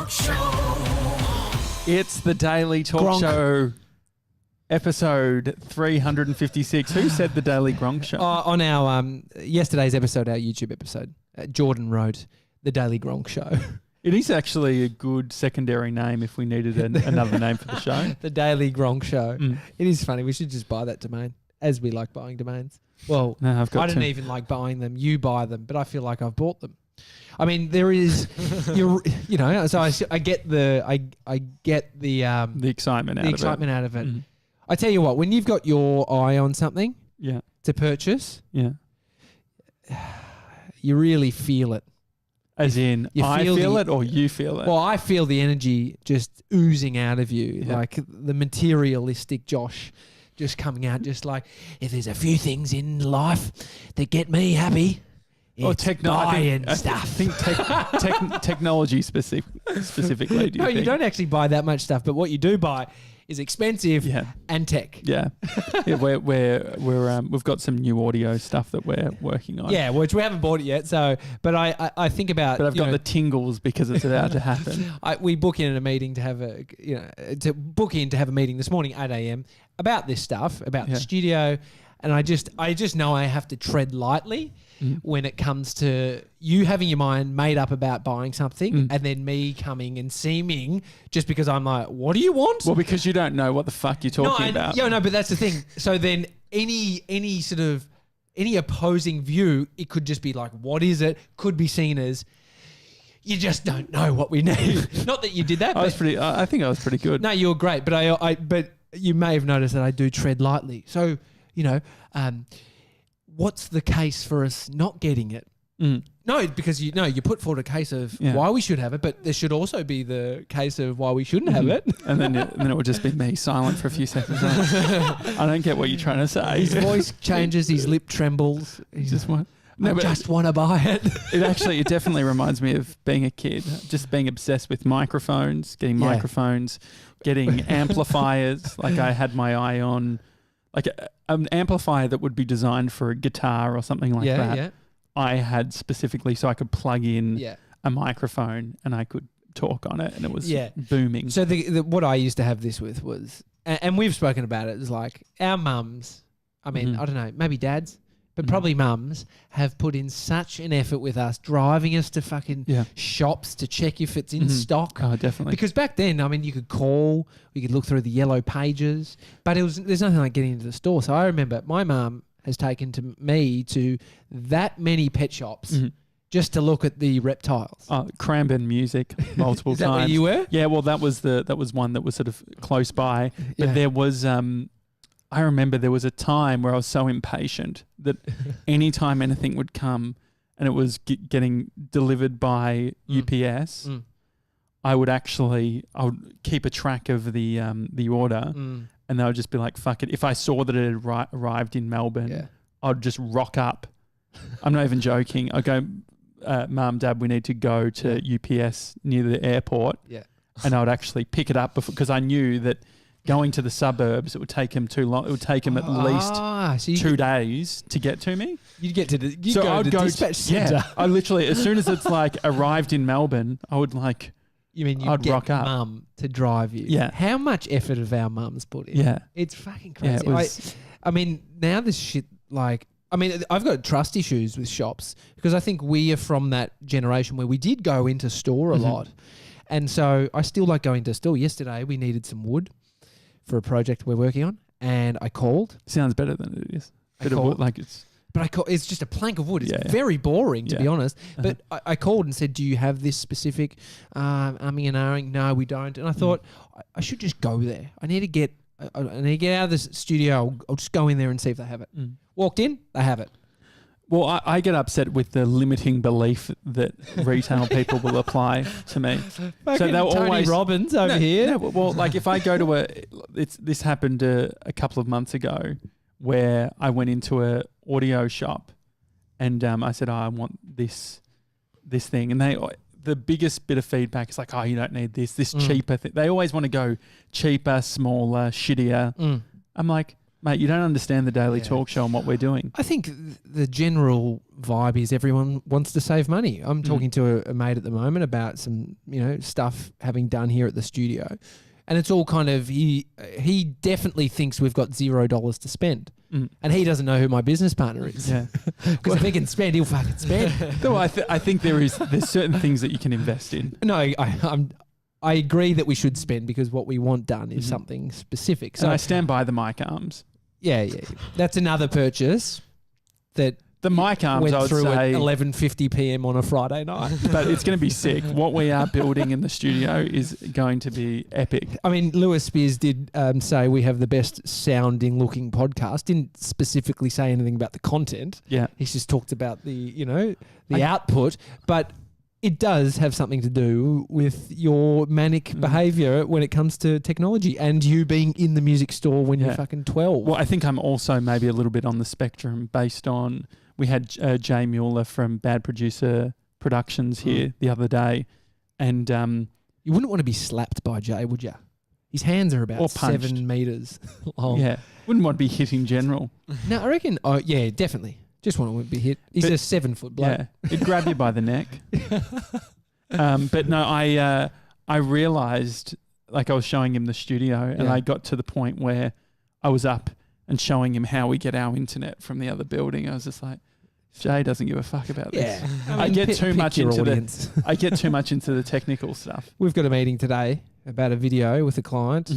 Talk Show. It's the Daily Talk Gronk. Show, episode 356. Who said the Daily Gronk Show? On our yesterday's episode, our YouTube episode, Jordan wrote the Daily Gronk Show. It is actually a good secondary name if we needed another name for the show. The Daily Gronk Show. Mm. It is funny. We should just buy that domain, as we like buying domains. Well, No, I've got I don't even like buying them. You buy them, but I feel like I've bought them. I mean, there is, you know. So I get the excitement out the of excitement it. out of it. Mm. I tell you what, when you've got your eye on something Yeah, to purchase, yeah. you really feel it. As in, You I feel feel the- it or you feel it? Well, I feel the energy just oozing out of you, Yeah. like the materialistic Josh just coming out, just like, if there's a few things in life that get me happy, it's buying stuff. I think technology specifically. Do you No, you think? don't actually buy that much stuff, but what you do buy is expensive Yeah. and tech. Yeah, yeah. We've got some new audio stuff that we're working on. Yeah, which we haven't bought it yet. So, but I think about. But I've got the tingles because it's about to happen. We book in a meeting to have a meeting this morning, 8 a.m. about this stuff, about the studio, and I just know I have to tread lightly when it comes to you having your mind made up about buying something, and then me coming and seeming just because I'm like, what do you want? Well, because you don't know what the fuck you're talking about. Yeah, no, but that's the thing. So then any sort of any opposing view, it could just be like, what is it? Could be seen as you just don't know what we need. Not that you did that. I think I was pretty good. No, you were great, but but you may have noticed that I do tread lightly. So, what's the case for us not getting it? No, because you put forward a case of why we should have it, but there should also be the case of why we shouldn't have it. And then it would just be me silent for a few seconds. I don't get what you're trying to say. His voice changes, his lip trembles. He just want. I just want to buy it. It definitely reminds me of being a kid, just being obsessed with microphones, getting microphones, getting amplifiers. Like I had my eye on like an amplifier that would be designed for a guitar or something like that. Yeah. I had specifically so I could plug in a microphone and I could talk on it and it was booming. So what I used to have this with was, and we've spoken about it, is like our mums, I mean, I don't know, maybe dads, but probably mums have put in such an effort with us, driving us to fucking shops to check if it's in stock. Oh, definitely. Because back then, I mean, you could call, we could look through the yellow pages, but there's nothing like getting into the store. So I remember my mum has taken to me to that many pet shops just to look at the reptiles. Cranbourne Music multiple Is that times. where you were? Yeah, well, that was one that was sort of close by. But there was, I remember there was a time where I was so impatient that any time anything would come and it was getting delivered by UPS, I would keep a track of the order. And they would just be like, fuck it. If I saw that it had arrived in Melbourne, I'd just rock up. I'm not even joking. I'd go, Mum, Dad, we need to go to UPS near the airport. Yeah. And I would actually pick it up because I knew that going to the suburbs, it would take him too long. It would take him at least 2 days to get to me. You'd get to the dispatch centre. Yeah, I literally, as soon as it's like arrived in Melbourne, I would like... You mean I'd get rock up. mum to drive you? Yeah. How much effort have our mums put in? Yeah. It's fucking crazy. Yeah, it was, I mean, now this shit, like... I mean, I've got trust issues with shops because I think we are from that generation where we did go into store a lot. And so I still like going to store. Yesterday, we needed some wood for a project we're working on, and I called. Sounds better than it is. It's just a plank of wood. It's very boring, to be honest. But I called and said, do you have this specific umming and ahhing? No, we don't. And I thought, I should just go there. I need to get out of this studio. I'll just go in there and see if they have it. Walked in, they have it. Well, I get upset with the limiting belief that retail people will apply to me. So they'll Tony always Robbins over here. No, well, like if I go to this happened a couple of months ago where I went into a audio shop and I said, I want this thing, and the biggest bit of feedback is like, oh, you don't need this cheaper thing. They always want to go cheaper, smaller, shittier. I'm like, Mate, you don't understand the daily talk show and what we're doing. I think the general vibe is everyone wants to save money. I'm talking to a mate at the moment about some, stuff having done here at the studio. And it's all kind of, he definitely thinks we've got $0 to spend. And he doesn't know who my business partner is. Yeah. Because if he can spend, he'll fucking spend. No, I think there's certain things that you can invest in. No, I agree that we should spend because what we want done is something specific. So and I stand by the mic arms. Yeah. That's another purchase that the mic arms went I would through say at 11:50 p.m. on a Friday night. But it's going to be sick. What we are building in the studio is going to be epic. I mean, Lewis Spears did say we have the best sounding looking podcast. Didn't specifically say anything about the content. Yeah. He's just talked about the output. But it does have something to do with your manic behavior when it comes to technology and you being in the music store when you're fucking 12. Well, I think I'm also maybe a little bit on the spectrum based on, we had Jay Mueller from Bad Producer Productions here the other day. And you wouldn't want to be slapped by Jay, would you? His hands are about 7 meters long. Yeah. Wouldn't want to be hit in general. No, I reckon, yeah, definitely. Just want to be hit. He's a 7 foot bloke. Yeah, it'd grab you by the neck. But no, I realised, like I was showing him the studio and I got to the point where I was up and showing him how we get our internet from the other building. I was just like, Jay doesn't give a fuck about this. Yeah. I get too much into audience. I get too much into the technical stuff. We've got a meeting today about a video with a client.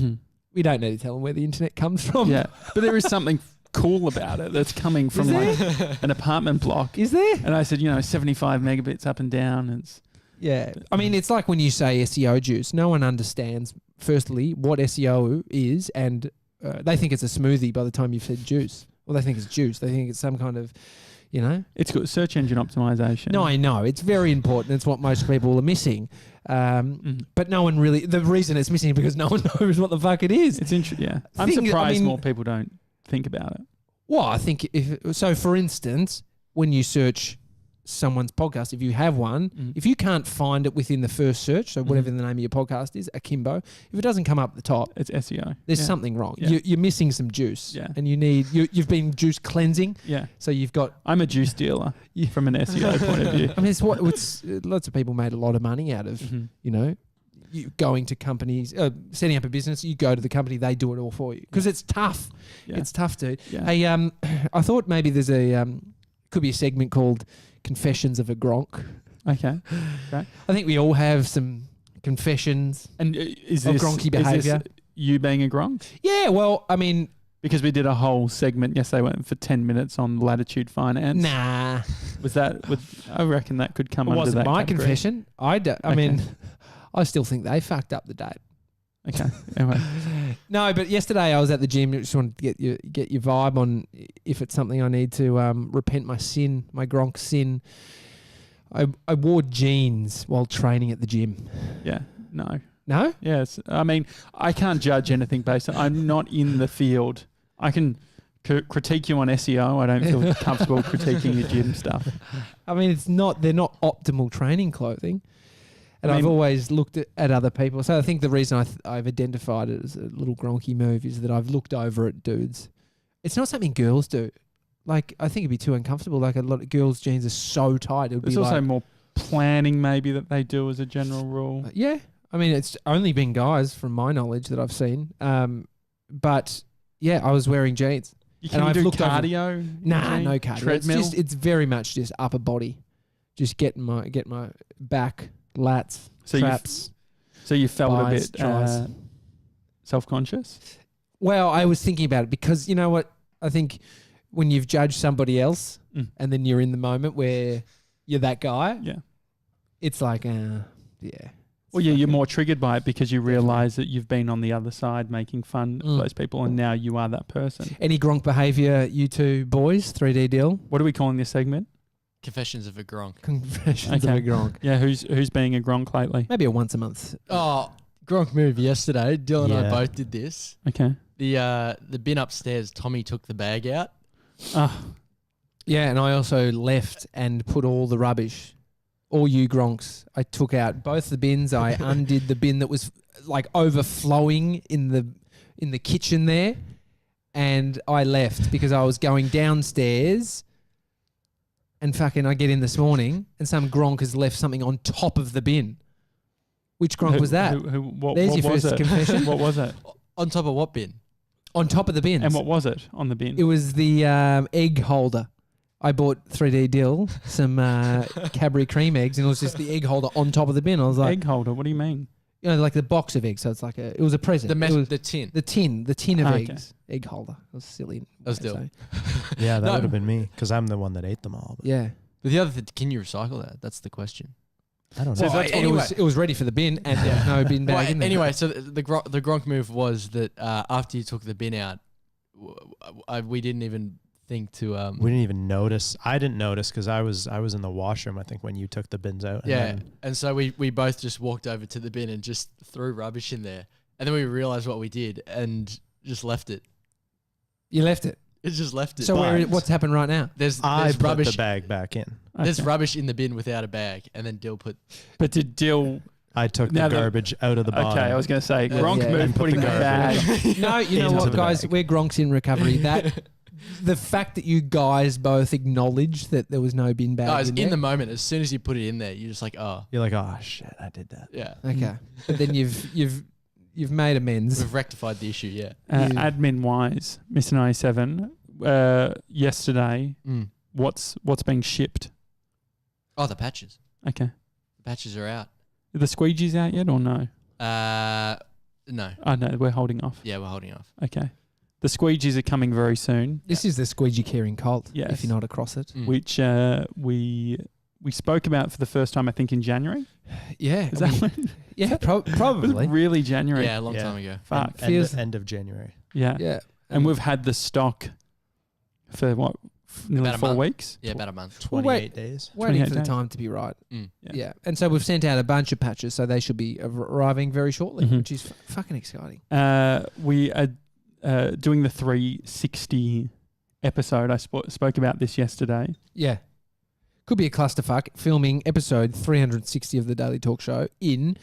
We don't need to tell them where the internet comes from. Yeah, but there is something cool about it that's coming from like an apartment block. Is there? And I said, 75 megabits up and down. I mean, it's like when you say SEO juice. No one understands, firstly, what SEO is, and they think it's a smoothie by the time you've said juice. Well, they think it's juice. They think it's some kind of, It's good. Search engine optimization. No, I know. It's very important. It's what most people are missing. But no one really... The reason it's missing is because no one knows what the fuck it is. It's interesting, yeah. I'm surprised more people don't think about it. Well, I think for instance, when you search someone's podcast, if you have one, if you can't find it within the first search, so whatever the name of your podcast is, akimbo, if it doesn't come up at the top, it's SEO. There's something wrong. Yeah. You're missing some juice, and you've been juice cleansing. Yeah. So you've got. I'm a juice dealer from an SEO point of view. I mean, lots of people made a lot of money out of you going to companies, setting up a business. You go to the company, they do it all for you because it's tough. Yeah. It's tough, dude. Yeah. Hey, I thought maybe there's could be a segment called Confessions of a Gronk. Okay. Great. I think we all have some confessions of gronky behaviour. Is this you being a gronk? Yeah, well, I mean... Because we did a whole segment yesterday, went for 10 minutes on Latitude Finance. Nah. Was that... I reckon that could come under that wasn't my category. Confession. I mean, I still think they fucked up the date. Okay. Anyway. No, but yesterday I was at the gym. Just wanted to get your vibe on if it's something I need to repent my Gronk sin. I wore jeans while training at the gym. Yeah. No. No? Yes. I mean, I can't judge anything based on... I'm not in the field. I can critique you on SEO. I don't feel comfortable critiquing your gym stuff. I mean, they're not optimal training clothing. And I've always looked at other people. So I think the reason I've identified it as a little gronky move is that I've looked over at dudes. It's not something girls do. Like, I think it'd be too uncomfortable. Like, a lot of girls' jeans are so tight. It's also more planning maybe that they do as a general rule. Yeah. I mean, it's only been guys from my knowledge that I've seen. But, yeah, I was wearing jeans. You can do cardio? Nah, no cardio. Treadmill? It's very much just upper body. Just get my back... lats, traps. So you felt biceps, a bit self-conscious? Well, I was thinking about it because, you know what? I think when you've judged somebody else and then you're in the moment where you're that guy, it's like, yeah. Well, yeah, you're more triggered by it because you realise that you've been on the other side making fun of those people and now you are that person. Any Gronk behaviour, you two boys, 3D deal? What are we calling this segment? Confessions of a Gronk. Confessions of a Gronk. Yeah, who's being a Gronk lately? Maybe a once a month. Oh, Gronk move yesterday. Dylan and I both did this. Okay. The bin upstairs, Tommy took the bag out. Yeah, and I also left and put all the rubbish, all you Gronks. I took out both the bins. I undid the bin that was like overflowing in the kitchen there. and I left because I was going downstairs. And fucking, I get in this morning, and some Gronk has left something on top of the bin. Which Gronk was that? There's your first confession. What was it? On top of what bin? On top of the bins. And what was it on the bin? It was the egg holder. I bought 3D Dill, some Cadbury cream eggs, and it was just the egg holder on top of the bin. I was like, egg holder? What do you mean? You know, like the box of eggs. So it's like it was a present. The tin. The tin of eggs. Egg holder. It was silly. That was still. Yeah, that would have been me because I'm the one that ate them all. But Yeah. But the other thing, can you recycle that? That's the question. I don't So know. that's Anyway, it was ready for the bin, and there was no bin bag in there. Anyway, so the Gronk move was that after you took the bin out, we didn't even think to. We didn't even notice. I didn't notice because I was in the washroom, I think, when you took the bins out. And so we both just walked over to the bin and just threw rubbish in there. And then we realized what we did and just left it. You left it. It just left it. So what's happened right now? There's I put rubbish. the bag back in. There's rubbish in the bin without a bag, and then Dill put. But did Dill? I took Now the the- garbage out of the bottom. Okay, I was going to say Gronk yeah. moved And put putting the the bag. No, you know Into what, the guys? bag. We're Gronks in recovery. That the fact that you guys both acknowledged that there was no bin bag. Guys, in in there. the moment, as soon as you put it in there, you're just like, oh, You're like, oh shit, I did that. yeah. Okay, but then you've made amends. We've rectified the issue, yeah. Admin wise, Mr. 97, yesterday, what's being shipped? Oh, the patches. Okay. The patches are out. Are the squeegees out yet or no? No. Oh, no, we're holding off. Yeah, we're holding off. Okay. The squeegees are coming very soon, This is the squeegee carrying cult. Yes. If you're not across it. which we spoke about for the first time, I think, in January. Yeah. Is that when? Yeah, Was probably. it really January? Yeah, a long Yeah. time ago. Fuck. Feels- End of January. Yeah. Yeah. And we've had the stock for what? Nearly About a 4 month. weeks? Yeah, about a month. 28 days. waiting 28 for the days. time to be right. Mm. Yeah. And so we've sent out a bunch of patches, so they should be arriving very shortly, Mhm. which is fucking exciting. We are doing the 360 episode. I spoke about this yesterday. Yeah. Could be a clusterfuck filming episode 360 of the Daily Talk Show in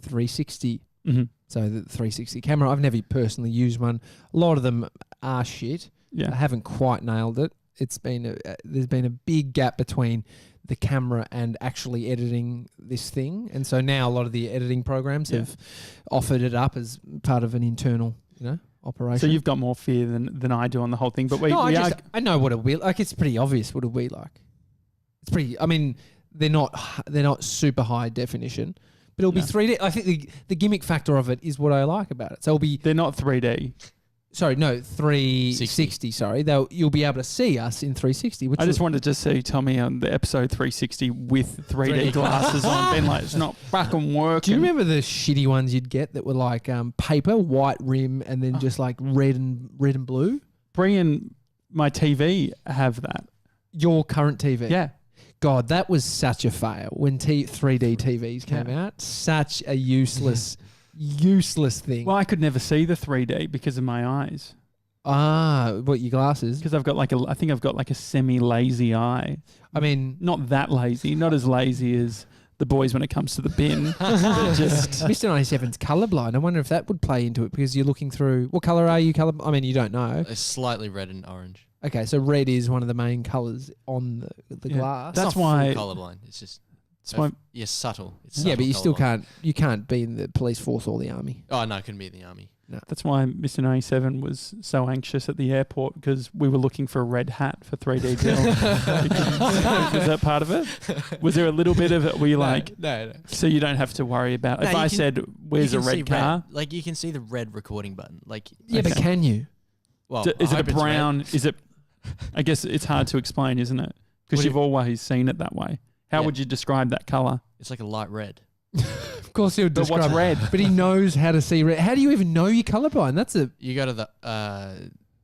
360. Mm-hmm. So the 360 camera. I've never personally used one. A lot of them are shit. I Yeah. haven't quite nailed it. It's been there's been a big gap between the camera and actually editing this thing, and so now a lot of the editing programs have offered it up as part of an internal, operation. So you've got more fear than I do on the whole thing, but I know what it'll be like. It's pretty obvious what it'll be like. It's pretty. I mean, they're not super high definition, but it'll be 3D. I think the gimmick factor of it is what I like about it. So it'll be. they're not 3D. Sorry, no, 360. Sorry, you'll be able to see us in 360. Which I just wanted to see Tommy on the episode 360 with 3D glasses on, being like, it's not fucking working. Do you remember the shitty ones you'd get that were like paper, white rim, and then just like red and blue? Bree and my TV have that. Your current TV, Yeah. God, that was such a fail when 3D TVs came out. Such a useless thing. Well, I could never see the 3D because of my eyes. What, your glasses? Because I think I've got like a semi-lazy eye. I mean, Not that lazy, not as lazy as the boys when it comes to the bin. But just Mr. 97's colourblind. I wonder if that would play into it because you're looking through. What colour are you colour? I mean, you don't know. It's slightly red and orange. Okay, so red is one of the main colours on the glass. That's It's not why- full colorblind. It's just why- subtle. It's Yeah, subtle but you still colourblind. can't be in the police force or the army. Oh no, I couldn't be in the army. that's why Mr. 97 was so anxious at the airport because we were looking for a red hat for 3D Dill. Was that part of it? Was there a little bit of it where you like, No. so you don't have to worry about, No, if you I can- said, where's a You can see red car? Like you can see the red recording button. Like Yeah, but can you? well, Is I it a hope it's red. brown? Is it? I guess it's hard to explain, isn't it? Because What do you've always seen it that way. How Yeah. would you describe that color? It's like a light red. Of course he would But describe what's red? But he knows how to see red. How do you even know you're colourblind? That's a. You go to the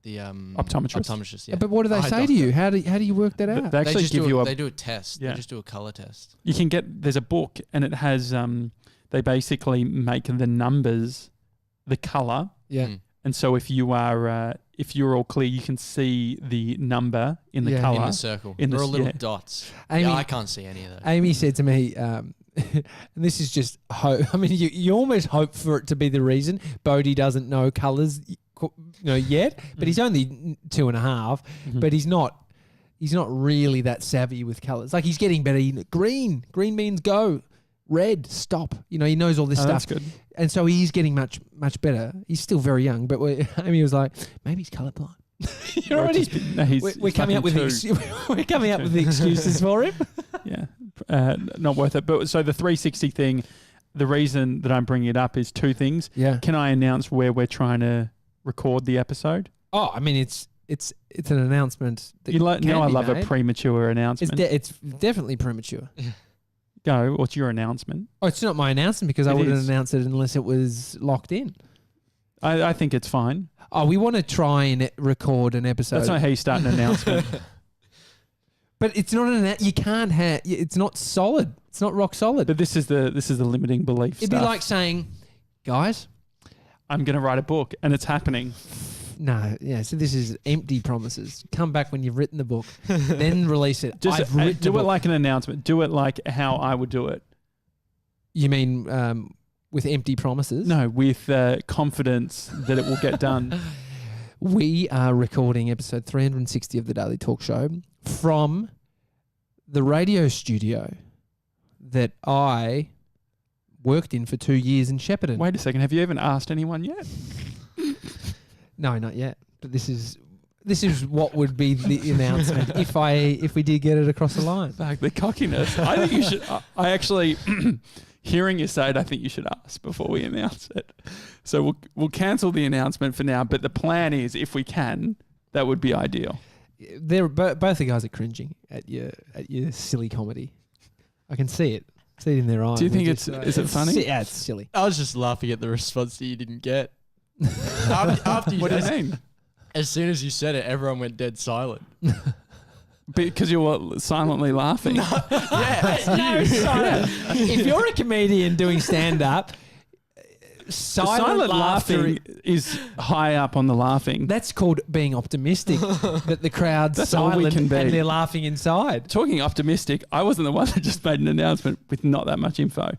Optometrist. Optometrist. Yeah. But what do they Eye say doctor. to you? How do you work that They out? actually just give do you they do a test. Yeah. They just do a color test. You can get. There's a book, and it has. They basically make the numbers, the color, Yeah. Mm. and so if you're all clear, you can see the number in the Yeah. color. In the circle. In There the are little yeah. dots. Amy- Yeah, I can't see any of those. Amy said to me, and this is just hope. I mean, you almost hope for it to be the reason Bodhi doesn't know colours yet, but he's only 2.5. But he's not really that savvy with colours. Like he's getting better. Green means go. Red, stop. He knows all this stuff. That's good. And so he's getting much better. He's still very young, but Amy was like, maybe he's colourblind. You're already. We're coming up with the excuses for him. Yeah, not worth it. But so the 360 thing, the reason that I'm bringing it up is two things. Yeah. Can I announce where we're trying to record the episode? Oh, I mean, it's an announcement. That I love a premature announcement. It's definitely premature. Go. What's your announcement? Oh, it's not my announcement because I wouldn't announce it unless it was locked in. I think it's fine. Oh, we want to try and record an episode. That's not how you start an announcement. But it's not you can't have. It's not solid. It's not rock solid. But this is the limiting belief. It'd be like saying, guys, I'm going to write a book, and it's happening. No, yeah. So this is empty promises. Come back when you've written the book, then release it. Just do it like an announcement. Do it like how I would do it. You mean with empty promises? No, with confidence that it will get done. We are recording episode 360 of the Daily Talk Show from the radio studio that I worked in for 2 years in Shepparton. Wait a second. Have you even asked anyone yet? No, not yet. But this is what would be the announcement if we did get it across the line. Fuck, the cockiness. I think you should. I actually, hearing you say it, I think you should ask before we announce it. So we'll cancel the announcement for now. But the plan is, if we can, that would be ideal. Both the guys are cringing at your silly comedy. I can see it. See it in their eyes. Do you think is it funny? Yeah, it's silly. I was just laughing at the response that you didn't get. After you what do you mean? As soon as you said it, everyone went dead silent. Because you were silently laughing. If you're a comedian doing stand-up, silent laughing is high up on the laughing. That's called being optimistic. That the crowd's That's all we silent can be. and they're laughing inside. Talking optimistic, I wasn't the one that just made an announcement with not that much info.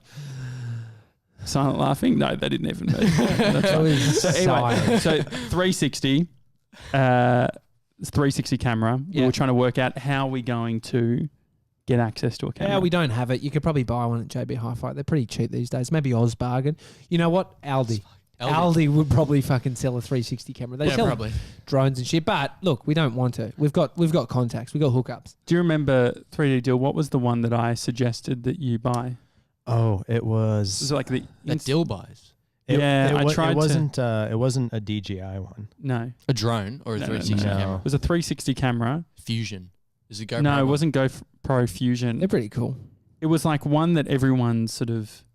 Silent laughing? No, they didn't even move. So anyway, so 360, 360 camera. Yeah. We were trying to work out how we're going to get access to a camera. Yeah, we don't have it. You could probably buy one at JB Hi-Fi. They're pretty cheap these days. Maybe Oz Bargain. You know what? Aldi would probably fucking sell a 360 camera. They sell probably drones and shit. But look, we don't want to. We've got contacts. We've got hookups. Do you remember 3D Deal? What was the one that I suggested that you buy? Oh, it was. Was it like that Dill buys? I tried. It wasn't a DJI one. No, a drone or a 360 camera. It was a 360 camera. Fusion. Is it GoPro? No, it wasn't GoPro Fusion. They're pretty cool. It was like one that everyone's sort of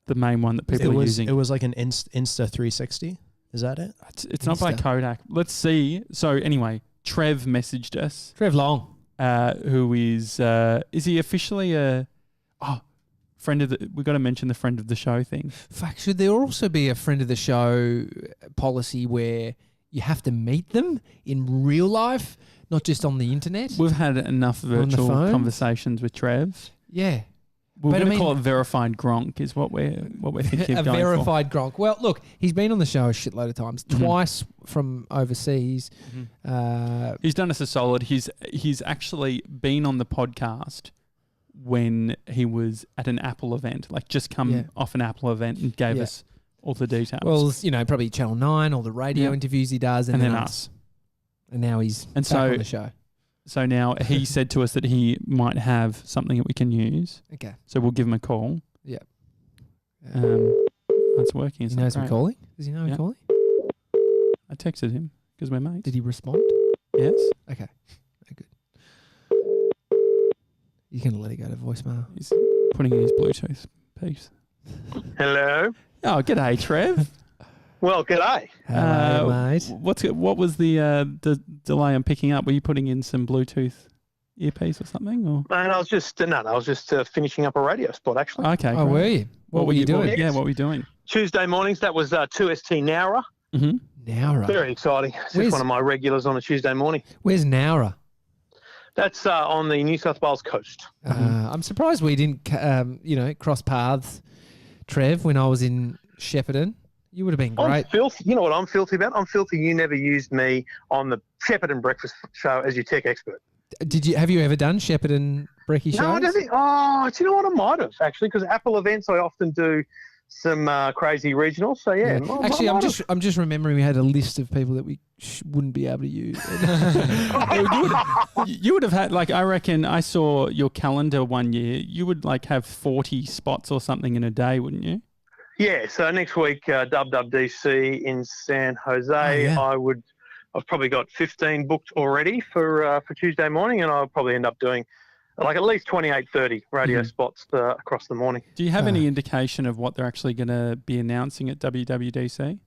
the main one that people are using. It was like an Insta 360. Is that it? It's not by Kodak. Let's see. So anyway, Trev messaged us. Trev Long, who is he officially a friend of the? We got to mention the friend of the show thing. Fuck, should there also be a friend of the show policy where you have to meet them in real life, not just on the internet? We've had enough virtual conversations with Trev. Yeah. We're going to call it verified Gronk is what we're thinking of a going verified Gronk. Well, look, he's been on the show a shitload of times, twice from overseas. He's done us a solid. He's actually been on the podcast when he was at an Apple event, like just come off an Apple event and gave us all the details. Well, probably Channel 9, all the radio interviews he does, and then us. And now he's back on the show. So now he said to us that he might have something that we can use. Okay. So we'll give him a call. Yeah. That's working. He knows we're calling? Does he know we're calling? I texted him because we're mates. Did he respond? Yes. Okay. Good. You can let it go to voicemail. He's putting in his Bluetooth piece. Hello. Oh, g'day, Trev. Well, g'day. Hello, mate. What was the delay on picking up? Were you putting in some Bluetooth earpiece or something? Or? Man, I was just finishing up a radio spot, actually. Okay. Oh, were you? What were you doing? What were you doing? Tuesday mornings, that was 2ST Nowra. Mm-hmm. Nowra. Very exciting. It's just one of my regulars on a Tuesday morning. Where's Nowra? That's on the New South Wales coast. I'm surprised we didn't, cross paths, Trev, when I was in Shepparton. You would have been I'm great. filthy. You know what I'm filthy about? I'm filthy. You never used me on the Shepparton Breakfast Show as your tech expert. Have you ever done Shepparton Brekkie shows? No, I don't think. Oh, do you know what? I might have actually, because Apple events I often do some crazy regionals. So yeah. Actually, I'm just remembering we had a list of people that we wouldn't be able to use. You would have had, like, I reckon I saw your calendar one year. You would like have 40 spots or something in a day, wouldn't you? Yeah. So next week, WWDC in San Jose. I've probably got 15 booked already for Tuesday morning, and I'll probably end up doing like at least 28, 30 radio spots across the morning. Do you have any indication of what they're actually going to be announcing at WWDC?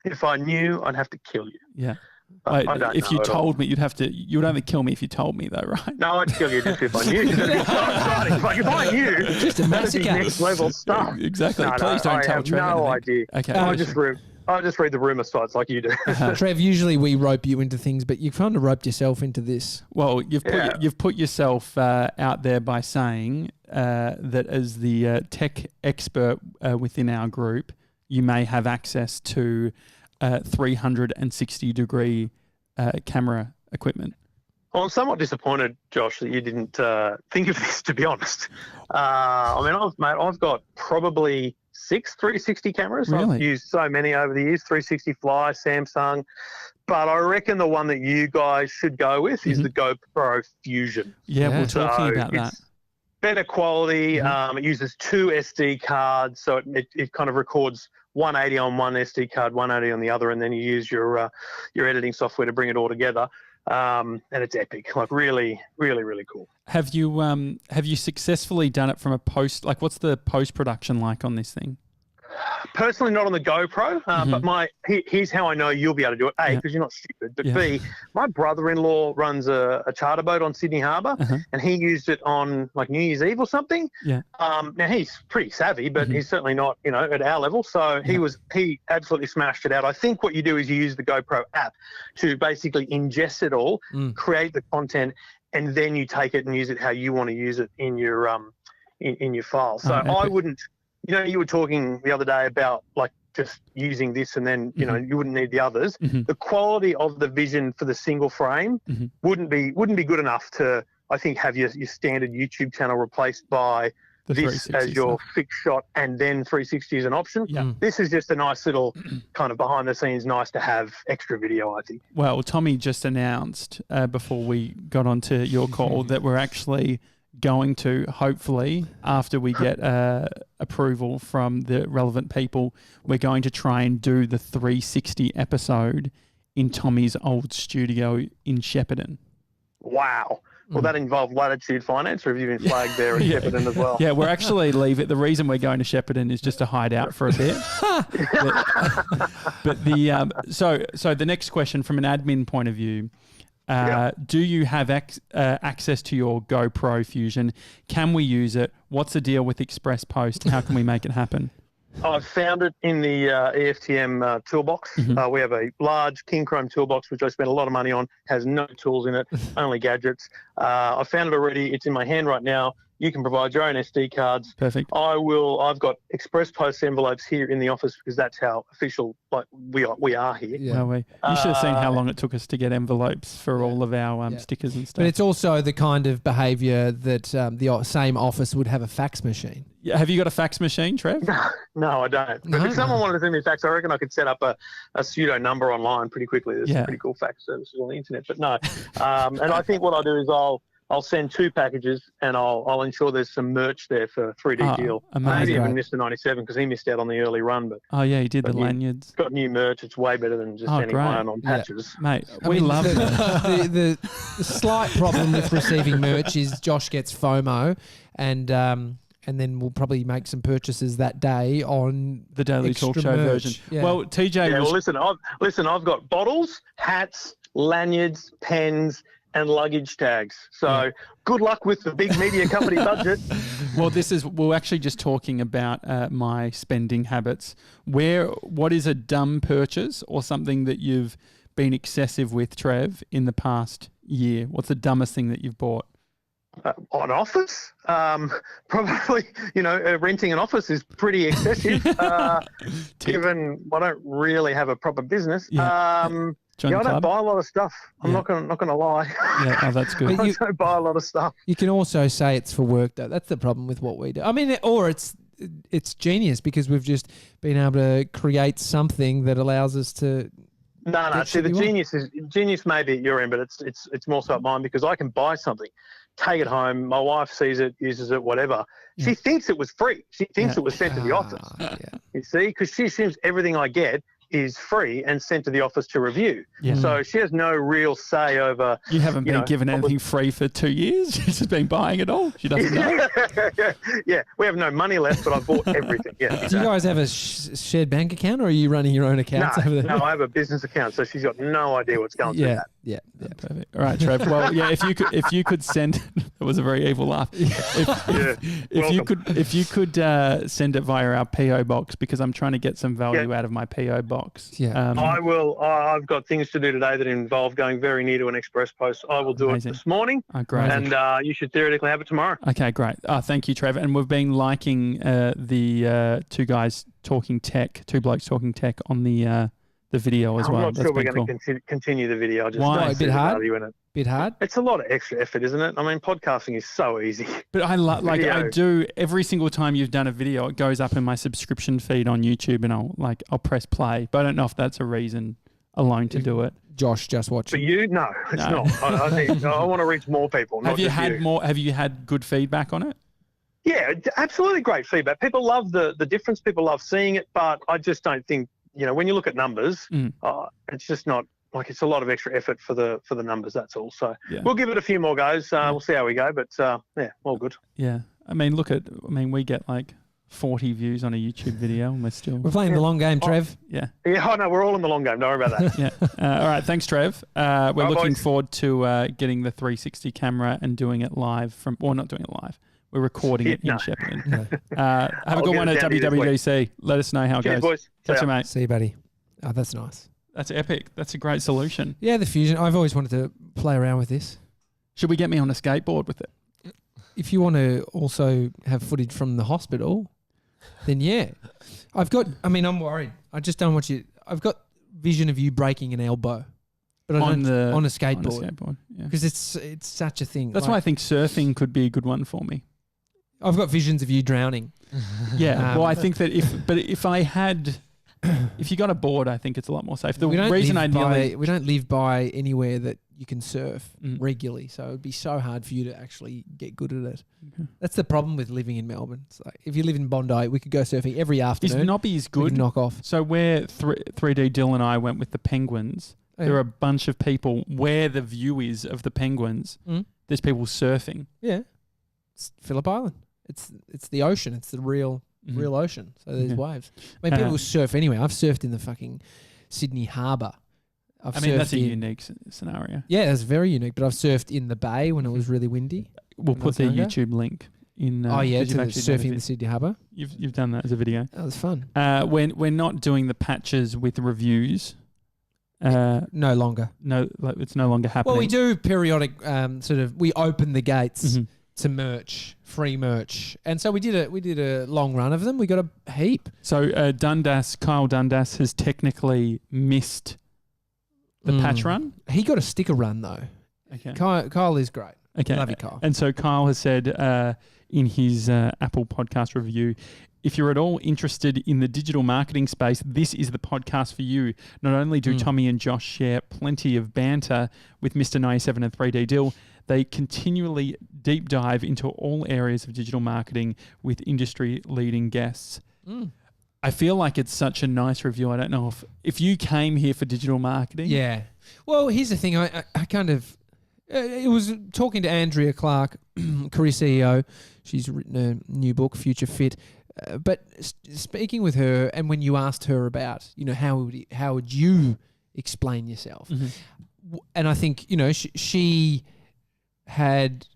If I knew, I'd have to kill you. Yeah. I don't if know you at all. told me, you would only kill me if you told me though, right? No, I'd kill you just if I knew. That'd be so exciting. Like if I knew, Just a that'd be massacre. next level stuff. Exactly. No, Please don't I tell have Trevor no anything. idea. Okay. I just read the rumour sites like you do. Trev, usually we rope you into things, but you've kind of roped yourself into this. Well, you've put yourself out there by saying that as the tech expert within our group, you may have access to 360-degree camera equipment. Well, I'm somewhat disappointed, Josh, that you didn't think of this, to be honest. I've got probably 6 360 cameras. Really? I've used so many over the years, 360 Fly, Samsung. But I reckon the one that you guys should go with is the GoPro Fusion. Yeah, we're So talking about that. it's better quality. It uses 2 SD cards, so it kind of records 180 on one SD card, 180 on the other, and then you use your editing software to bring it all together. And it's epic, like really, really, really cool. Have you successfully done it from a post? Like, what's the post production like on this thing? Personally, not on the GoPro, but here's how I know you'll be able to do it. A, because you're not stupid, but B, my brother-in-law runs a charter boat on Sydney Harbour, and he used it on like New Year's Eve or something. Yeah. Now he's pretty savvy, but he's certainly not, at our level. So he absolutely smashed it out. I think what you do is you use the GoPro app to basically ingest it all, create the content, and then you take it and use it how you want to use it in your in your file. So I wouldn't. You were talking the other day about like just using this and then, you wouldn't need the others. The quality of the vision for the single frame wouldn't be good enough to, I think, have your standard YouTube channel replaced by this as your fixed shot and then 360 is an option. Yeah. This is just a nice little kind of behind the scenes, nice to have extra video, I think. Well, Tommy just announced before we got onto your call that we're actually going to, hopefully, after we get approval from the relevant people, we're going to try and do the 360 episode in Tommy's old studio in Shepparton. Wow. Will that involve Latitude Finance, or have you been flagged there in Shepparton as well? Yeah, we're actually leaving. The reason we're going to Shepparton is just to hide out for a bit. but so the next question from an admin point of view, do you have access to your GoPro Fusion? Can we use it? What's the deal with Express Post? How can we make it happen? I've found it in the EFTM toolbox. We have a large King Chrome toolbox, which I spent a lot of money on, has no tools in it, only gadgets. I found it already. It's in my hand right now. You can provide your own SD cards. Perfect. I've got Express Post envelopes here in the office because that's how official we are here. Yeah. Well, you should have seen how long it took us to get envelopes for all of our stickers and stuff. But it's also the kind of behaviour that the same office would have a fax machine. Yeah, have you got a fax machine, Trev? No, I don't. But if someone wanted to send me a fax, I reckon I could set up a pseudo number online pretty quickly. There's some pretty cool fax services on the internet. But no. And I think what I'll do is I'll send 2 packages and I'll ensure there's some merch there for 3D Deal. Maybe even Mr. 97 because he missed out on the early run. But he did the lanyards. Got new merch. It's way better than just sending mine on patches. Mate, we love it. The slight problem with receiving merch is Josh gets FOMO and then we'll probably make some purchases that day on the Daily Talk Show merch. version. Yeah. Well, TJ listen, I've got bottles, hats, lanyards, pens, and luggage tags. So good luck with the big media company budget. Well, we're actually just talking about my spending habits. What is a dumb purchase or something that you've been excessive with, Trev, in the past year? What's the dumbest thing that you've bought? an office. Probably, renting an office is pretty excessive, given I don't really have a proper business. Yeah. I don't buy a lot of stuff. I'm not gonna lie. Yeah, oh, that's good. I don't buy a lot of stuff. You can also say it's for work, though. That's the problem with what we do. I mean, or it's genius because we've just been able to create something that allows us to. No. See, the genius may be at your end, but it's more so at mine because I can buy something, take it home. My wife sees it, uses it, whatever. Yeah. She thinks it was free. She thinks it was sent to the office. Yeah. You see, because she assumes everything I get is free and sent to the office to review. Yeah. So she has no real say over. You haven't been given anything free for 2 years. She's just been buying it all. She doesn't know. Yeah, we have no money left, but I bought everything. Yeah. Do you guys have a shared bank account, or are you running your own accounts over there? No, I have a business account, so she's got no idea what's going through that. Yeah, perfect. All right, Trev. Well, yeah, if you could send, that was a very evil laugh. If you could send it via our PO box because I'm trying to get some value out of my PO box. Yeah, I will. I've got things to do today that involve going very near to an express post. I will do it this morning. Oh, great. And you should theoretically have it tomorrow. Okay, great. Thank you, Trevor. And we've been liking the two blokes talking tech on the video as well. I'm not sure we're going to continue the video. I just Why? don't A see bit the hard? value in it. Bit hard? It's a lot of extra effort, isn't it? I mean, podcasting is so easy. But I do every single time you've done a video, it goes up in my subscription feed on YouTube, and I'll press play. But I don't know if that's a reason alone to do it. Josh, just watching. But you, no, it's not. I want to reach more people. Have you had good feedback on it? Yeah, absolutely great feedback. People love the difference. People love seeing it, but I just don't think when you look at numbers, it's just not. Like it's a lot of extra effort for the numbers. That's all. So we'll give it a few more goes. We'll see how we go. But all good. Yeah, I mean, we get like 40 views on a YouTube video, and we're playing the long game, Trev. Yeah. Yeah. No, we're all in the long game. Don't worry about that. Yeah. All right. Thanks, Trev. We're looking forward to getting the 360 camera and doing it live not doing it live. We're recording it in Shepparton. Have a good one at WWDC. Let us know how it goes. Boys. Catch you, mate. See you, buddy. Oh, that's nice. That's epic. That's a great solution. Yeah, the Fusion. I've always wanted to play around with this. Should we get me on a skateboard with it? If you want to also have footage from the hospital, then yeah. I'm worried. I just don't want you. I've got vision of you breaking an elbow. But on a skateboard. Because it's such a thing. That's why I think surfing could be a good one for me. I've got visions of you drowning. Yeah. Well, I think that if you got a board, I think it's a lot more safe. We don't live by anywhere that you can surf regularly, so it would be so hard for you to actually get good at it. Okay. That's the problem with living in Melbourne. It's like if you live in Bondi, we could go surfing every afternoon. Is Nobby's good? Knock off. So where 3D Dill and I went with the penguins, there are a bunch of people where the view is of the penguins. There's people surfing. Yeah, it's Phillip Island. It's the ocean. It's the real ocean. So there's waves. I mean, people surf anyway. I've surfed in the fucking Sydney Harbour. That's a unique scenario. Yeah, that's very unique. But I've surfed in the bay when it was really windy. We'll put the YouTube link in. To surfing the Sydney Harbour. You've done that as a video. That was fun. We're not doing the patches with reviews. No longer. No, it's no longer happening. Well, we do periodic we open the gates to merch, free merch. And so we did a long run of them. We got a heap. So Kyle Dundas has technically missed the patch run. He got a sticker run though. Okay. Kyle is great. Okay. Love you, Kyle. And so Kyle has said in his Apple podcast review, if you're at all interested in the digital marketing space, this is the podcast for you. Not only do Tommy and Josh share plenty of banter with Mr. 97 and 3D Dill, they continually deep dive into all areas of digital marketing with industry-leading guests. I feel like it's such a nice review. I don't know if you came here for digital marketing. Yeah. Well, here's the thing. I kind of... it was talking to Andrea Clark, career CEO. She's written a new book, Future Fit. But speaking with her, and when you asked her about, how would you explain yourself? And I think, she had,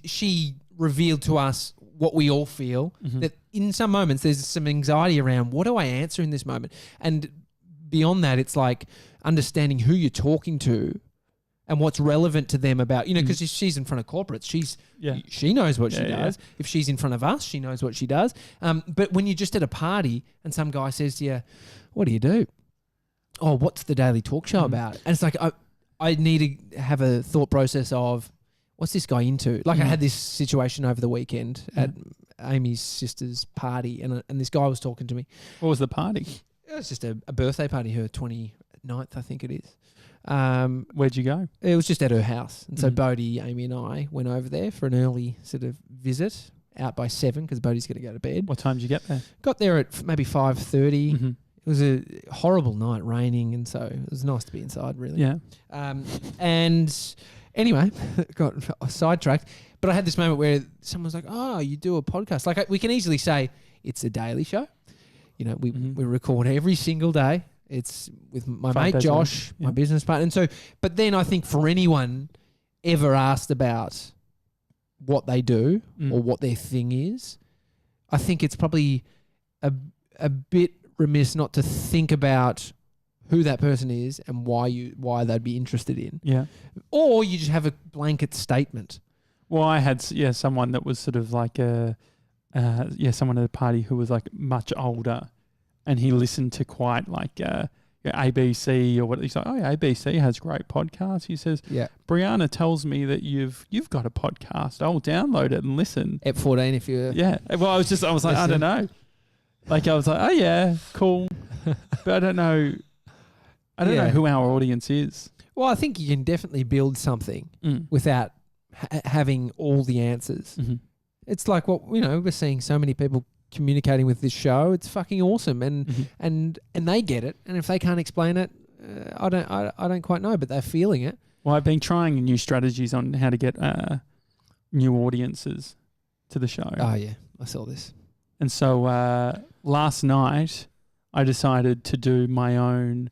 she revealed to us what we all feel, that in some moments there's some anxiety around, what do I answer in this moment? And beyond that, it's like understanding who you're talking to and what's relevant to them about, because if she's in front of corporates, she knows what she does. Yeah. If she's in front of us, she knows what she does. But when you're just at a party and some guy says to you, what do you do? Oh, what's the daily talk show about? And it's like, I need to have a thought process of, what's this guy into? Like I had this situation over the weekend at Amy's sister's party, and this guy was talking to me. What was the party? It was just a birthday party, her 29th, I think it is. Where'd you go? It was just at her house. And so Bodie, Amy and I went over there for an early sort of visit, out by 7 because Bodie's going to go to bed. What time did you get there? Got there at maybe 5:30. Mm-hmm. It was a horrible night, raining, and so it was nice to be inside, really. Yeah. And anyway, got sidetracked. But I had this moment where someone's like, oh, you do a podcast. Like we can easily say it's a daily show. We record every single day. It's with my mate Josh, my business partner. And so, but then I think for anyone ever asked about what they do or what their thing is, I think it's probably a bit remiss not to think about who that person is and why they'd be interested in. Yeah. Or you just have a blanket statement. Well, I had someone that was sort of like someone at the party who was like much older, and he listened to quite like ABC or what. He's like, oh yeah, ABC has great podcasts. He says, yeah, Brianna tells me that you've got a podcast. I'll download it and listen. At 14, if you Well, I was like, I don't know. Like I was like, oh yeah, cool, but I don't know. I don't know who our audience is. Well, I think you can definitely build something without having all the answers. Mm-hmm. It's like what we're seeing so many people communicating with this show. It's fucking awesome, and they get it. And if they can't explain it, I don't quite know, but they're feeling it. Well, I've been trying new strategies on how to get new audiences to the show. Oh yeah, I saw this. And so last night I decided to do my own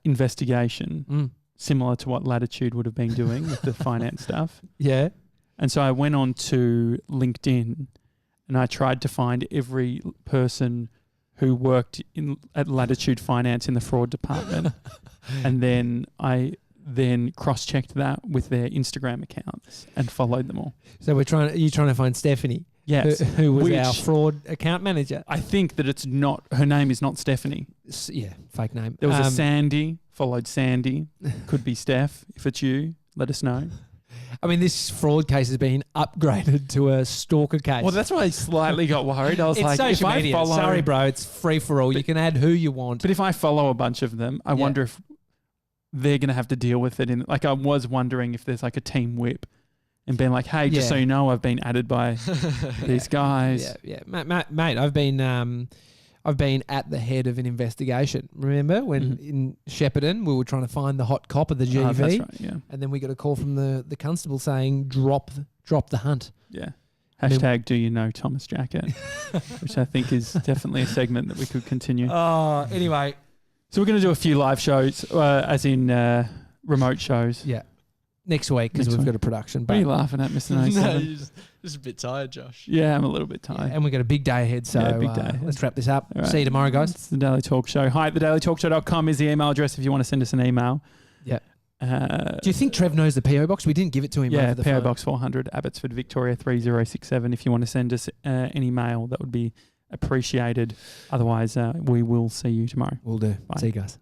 investigation, similar to what Latitude would have been doing with the finance stuff. Yeah. And so I went on to LinkedIn and I tried to find every person who worked at Latitude Finance in the fraud department. And then I cross-checked that with their Instagram accounts and followed them all. So you're trying to find Stephanie? Yes. Who was our fraud account manager? I think that it's not, her name is not Stephanie. Yeah, fake name. There was a Sandy, followed Sandy. Could be Steph. If it's you, let us know. I mean, this fraud case has been upgraded to a stalker case. Well, that's why I slightly got worried. I was it's like, social if media. I follow... Sorry, bro, it's free for all. You can add who you want. But if I follow a bunch of them, I wonder if they're going to have to deal with it. I was wondering if there's like a team whip and being like, hey, just so you know, I've been added by these guys. Yeah. Mate, I've been at the head of an investigation. Remember when in Shepparton we were trying to find the hot cop of the GV? That's right, yeah. And then we got a call from the constable saying, drop the hunt. Yeah. Hashtag do you know Thomas Jackett, which I think is definitely a segment that we could continue. Oh, anyway. So we're going to do a few live shows, as in remote shows. Yeah. Next week, because we've got a production. What are you laughing at, Mr. 97? No, you're just a bit tired, Josh. Yeah, I'm a little bit tired. Yeah, and we've got a big day ahead, so big day ahead. Let's wrap this up. Right. See you tomorrow, guys. It's the Daily Talk Show. Hi at thedailytalkshow.com is the email address if you want to send us an email. Yeah. Do you think Trev knows the PO box? We didn't give it to him. Yeah, over the PO phone. Box 400, Abbotsford, Victoria 3067. If you want to send us any mail, that would be appreciated. Otherwise, we will see you tomorrow. Will do. Bye. See you guys.